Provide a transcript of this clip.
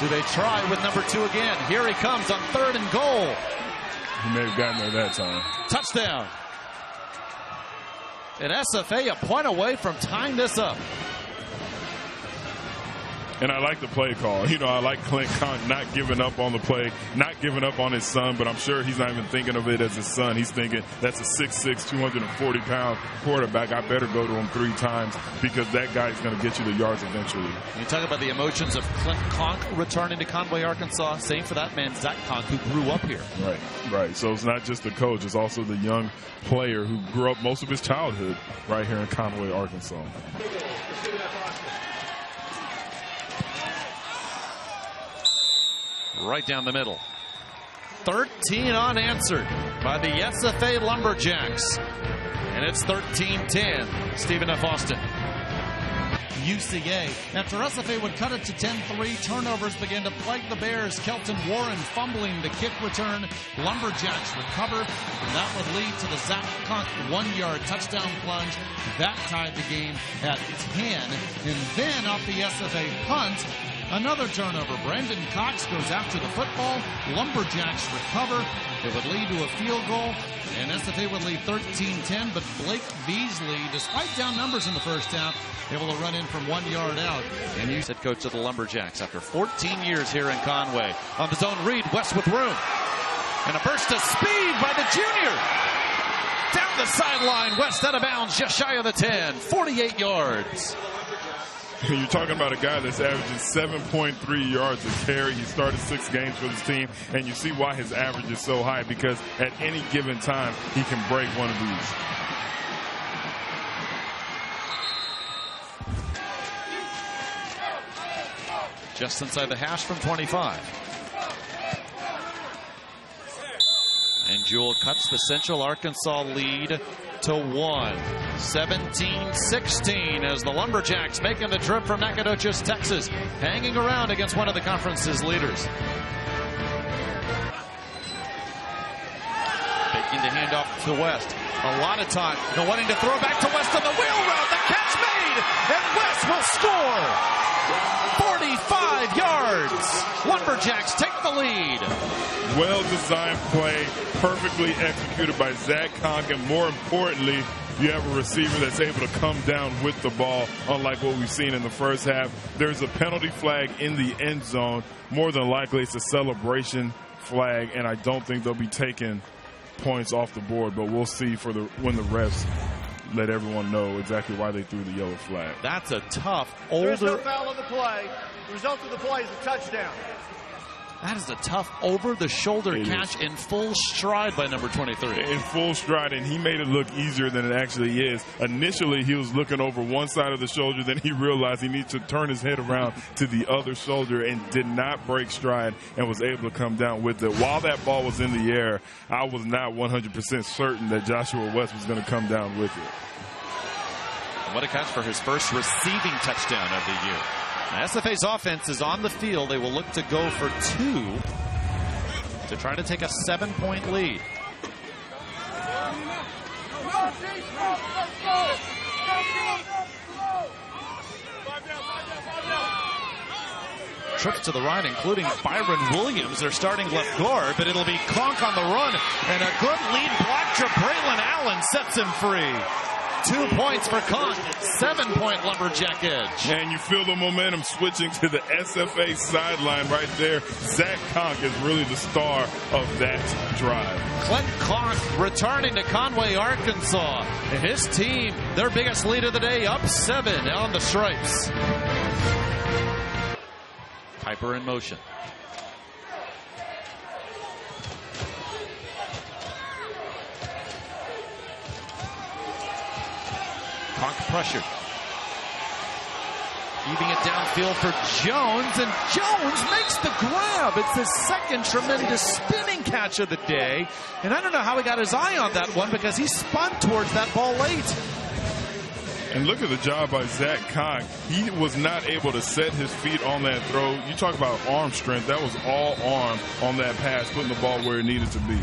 Do they try with number 2 again? Here he comes on 3rd and goal. He may have gotten there that time. Touchdown. And SFA a point away from tying this up. And I like the play call. You know, I like Clint Conk not giving up on the play, not giving up on his son, but I'm sure he's not even thinking of it as his son. He's thinking that's a 6'6", 240-pound quarterback. I better go to him 3 times because that guy's going to get you the yards eventually. You talk about the emotions of Clint Conk returning to Conway, Arkansas. Same for that man, Zach Conk, who grew up here. Right. So it's not just the coach. It's also the young player who grew up most of his childhood right here in Conway, Arkansas. Right down the middle. 13 unanswered by the SFA Lumberjacks. And it's 13-10. Stephen F. Austin. UCA. After SFA would cut it to 10-3, turnovers began to plague the Bears. Kelton Warren fumbling the kick return. Lumberjacks recover, and that would lead to the Zach Conk 1-yard touchdown plunge. That tied the game at 10. And then off the SFA punt, another turnover. Brandon Cox goes after the football. Lumberjacks recover. It would lead to a field goal, and SFA would lead 13-10, but Blake Beasley, despite down numbers in the first half, able to run in from 1 yard out. And he's head coach of the Lumberjacks after 14 years here in Conway. On the zone read, West with room. And a burst of speed by the junior. Down the sideline, West out of bounds, just shy of the 10, 48 yards. You're talking about a guy that's averaging 7.3 yards a carry. He started 6 games for this team, and you see why his average is so high, because at any given time, he can break one of these. Just inside the hash from 25. And Jewell cuts the Central Arkansas lead to 1. 17-16 as the Lumberjacks making the trip from Nacogdoches, Texas, hanging around against one of the conference's leaders. Taking the handoff to West. A lot of time. No wanting to throw back to West on the wheel route. The catch made, and West will score. 45 yards. Lumberjacks take the lead. Well-designed play, perfectly executed by Zach Conk, and more importantly, you have a receiver that's able to come down with the ball, unlike what we've seen in the first half. There's a penalty flag in the end zone. More than likely, it's a celebration flag, and I don't think they'll be taking points off the board, but we'll see for when the refs let everyone know exactly why they threw the yellow flag. That's a tough older. There's no foul on the play. The result of the play is a touchdown. That is a tough over-the-shoulder catch in full stride by number 23. In full stride, and he made it look easier than it actually is. Initially, he was looking over one side of the shoulder. Then he realized he needs to turn his head around to the other shoulder and did not break stride and was able to come down with it. While that ball was in the air, I was not 100% certain that Joshua West was going to come down with it. What a catch for his first receiving touchdown of the year. Now, SFA's offense is on the field. They will look to go for 2 to try to take a 7-point lead. Trips to the right, including Byron Williams, their starting left guard, but it'll be Conk on the run, and a good lead block to Braylon Allen sets him free. 2 points for Conk, 7-point Lumberjack edge. And you feel the momentum switching to the SFA sideline right there. Zach Conk is really the star of that drive. Clint Conk returning to Conway, Arkansas. And his team, their biggest lead of the day, up 7 on the stripes. Piper in motion. Conk pressured. Keeping it downfield for Jones, and Jones makes the grab. It's his second tremendous spinning catch of the day. And I don't know how he got his eye on that one, because he spun towards that ball late. And look at the job by Zach Conk. He was not able to set his feet on that throw. You talk about arm strength. That was all arm on that pass, putting the ball where it needed to be.